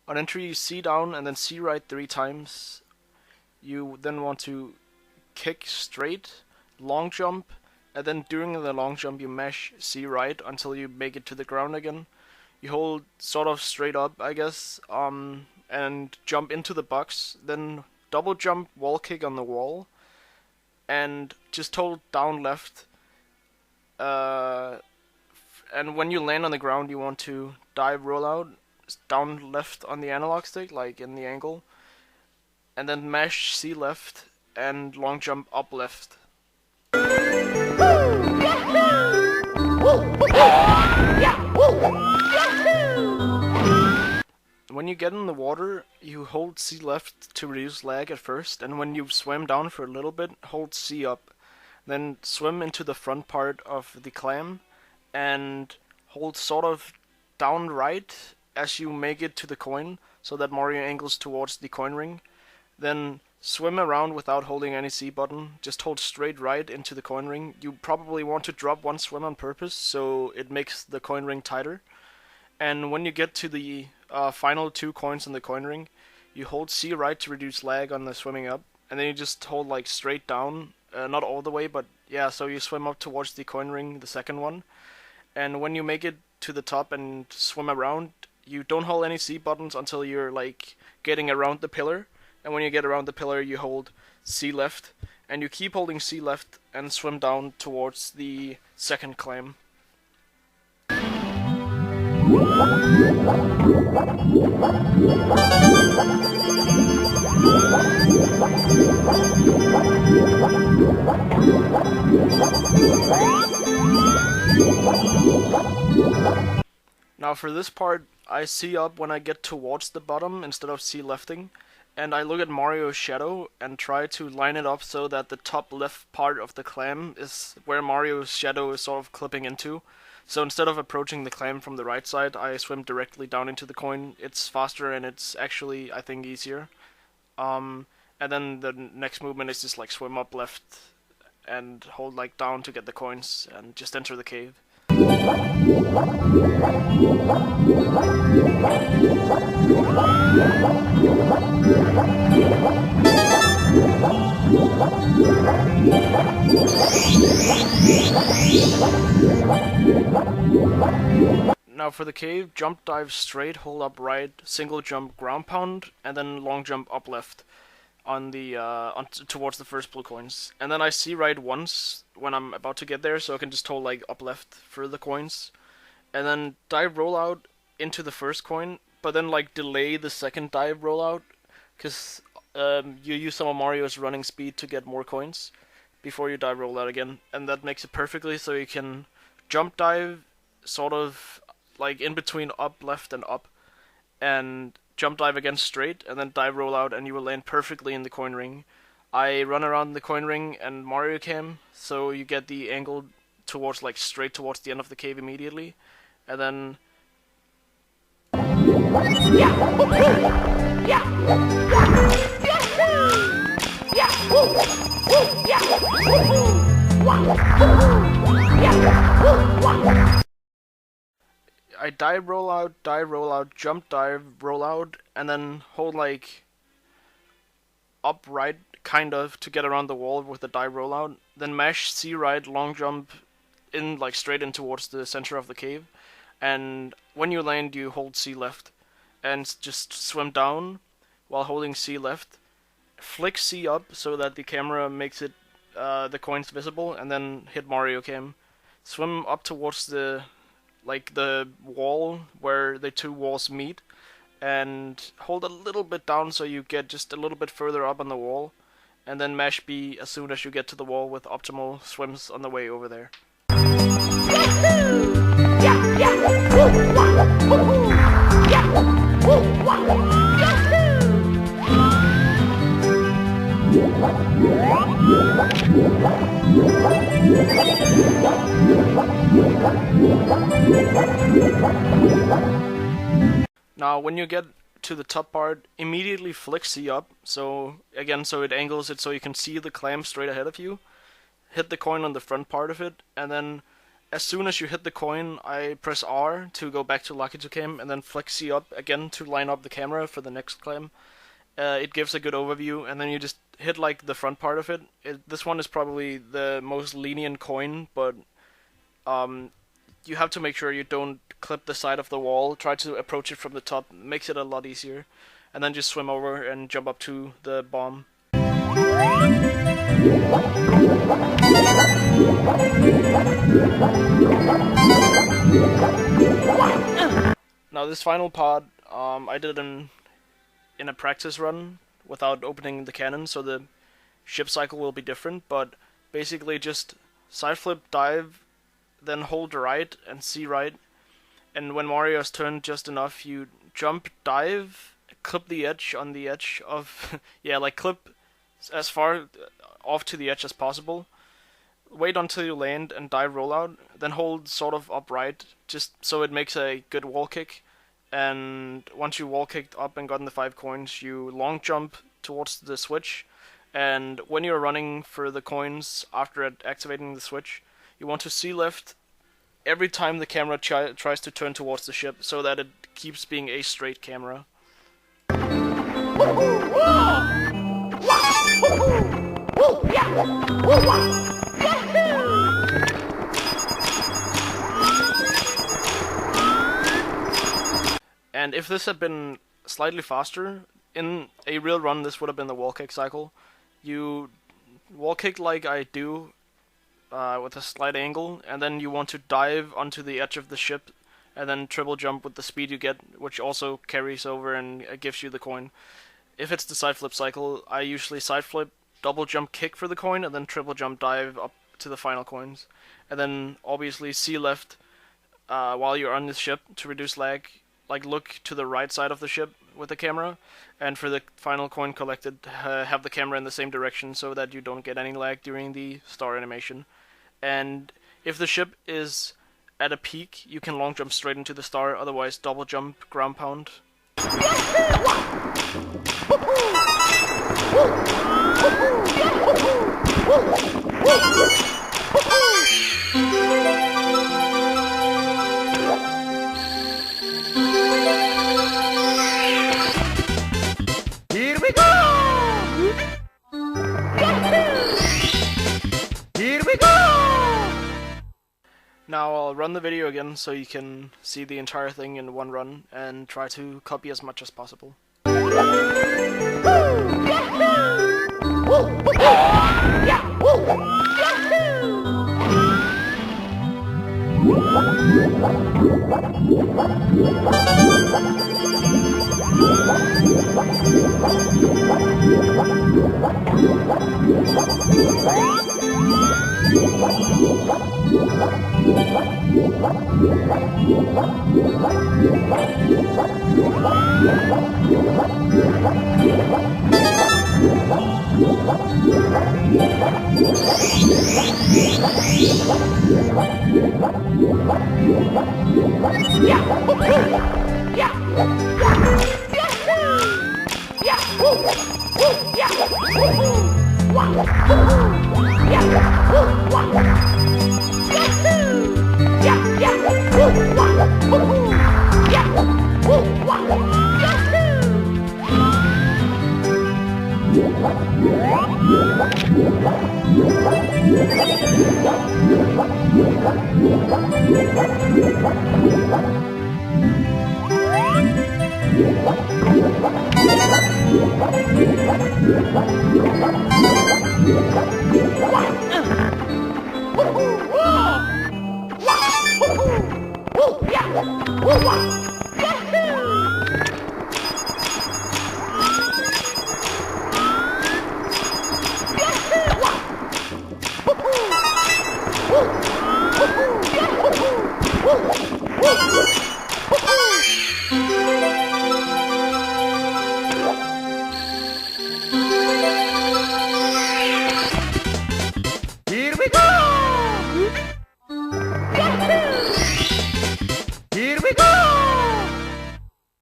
On entry, you C down and then C right 3 times. You then want to kick straight, long jump, and then during the long jump you mash C right until you make it to the ground again. You hold sort of straight up, I guess, and jump into the box, then double jump, wall kick on the wall, and just hold down left. And when you land on the ground, you want to dive rollout, down left on the analog stick, like in the angle, and then mash C left and long jump up left. When you get in the water, you hold C left to reduce lag at first, and when you swim down for a little bit, hold C up. Then swim into the front part of the clam, and hold sort of down right as you make it to the coin, so that Mario angles towards the coin ring. Then swim around without holding any C button, just hold straight right into the coin ring. You probably want to drop one swim on purpose, so it makes the coin ring tighter. And when you get to the final 2 coins in the coin ring, you hold C right to reduce lag on the swimming up, and then you just hold like straight down, not all the way, but yeah, so you swim up towards the coin ring, the second one. And when you make it to the top and swim around, you don't hold any C buttons until you're like getting around the pillar. And when you get around the pillar, you hold C left, and you keep holding C left and swim down towards the second clam. Now for this part, I C up when I get towards the bottom instead of C lefting, and I look at Mario's shadow and try to line it up so that the top left part of the clam is where Mario's shadow is sort of clipping into. So instead of approaching the clam from the right side, I swim directly down into the coin. It's faster and it's actually, I think, easier. And then the next movement is just like swim up left and hold like down to get the coins and just enter the cave. Now for the cave, jump dive straight, hold up right, single jump ground pound, and then long jump up left on the towards the first blue coins. And then I C right once when I'm about to get there, so I can just hold like up left for the coins. And then dive rollout into the first coin, but then like delay the second dive rollout, because you use some of Mario's running speed to get more coins before you dive rollout again, and that makes it perfectly so you can jump dive sort of like in between up, left, and up, and jump dive again straight, and then dive rollout, and you will land perfectly in the coin ring. I run around the coin ring and Mario cam, so you get the angle towards like straight towards the end of the cave immediately, and then I dive rollout, jump dive, rollout, and then hold like up right kind of to get around the wall with the dive rollout. Then mash C right, long jump in like straight in towards the center of the cave. And when you land, you hold C left and just swim down while holding C left. Flick C up so that the camera makes it the coins visible, and then hit Mario cam. Swim up towards the wall where the 2 walls meet, and hold a little bit down so you get just a little bit further up on the wall, and then mash B as soon as you get to the wall with optimal swims on the way over there. Now when you get to the top part, immediately flick C up, so it angles it so you can see the clam straight ahead of you. Hit the coin on the front part of it, and then as soon as you hit the coin, I press R to go back to Lucky to Cam, and then flick C up again to line up the camera for the next clam. It gives a good overview, and then you just hit like the front part of it. This one is probably the most lenient coin, but you have to make sure you don't clip the side of the wall. Try to approach it from the top. It makes it a lot easier. And then just swim over and jump up to the bomb. Now this final part, I did in a practice run without opening the cannon, so the ship cycle will be different, but basically just side flip, dive, then hold right and C right, and when Mario's turned just enough, you jump, dive, clip the edge on the edge of yeah, like clip as far off to the edge as possible, wait until you land and dive rollout, then hold sort of upright just so it makes a good wall kick, and once you wall kicked up and gotten the 5 coins, you long jump towards the switch, and when you're running for the coins after activating the switch, you want to C left every time the camera tries to turn towards the ship so that it keeps being a straight camera. And if this had been slightly faster, in a real run this would have been the wall kick cycle. You wall kick like I do, with a slight angle, and then you want to dive onto the edge of the ship, and then triple jump with the speed you get, which also carries over and gives you the coin. If it's the side flip cycle, I usually side flip, double jump kick for the coin, and then triple jump dive up to the final coins. And then obviously C left while you're on the ship to reduce lag, like look to the right side of the ship with the camera, and for the final coin collected, have the camera in the same direction so that you don't get any lag during the star animation. And if the ship is at a peak, you can long jump straight into the star, otherwise double jump, ground pound. Here we go! Here we go! Now I'll run the video again so you can see the entire thing in one run and try to copy as much as possible.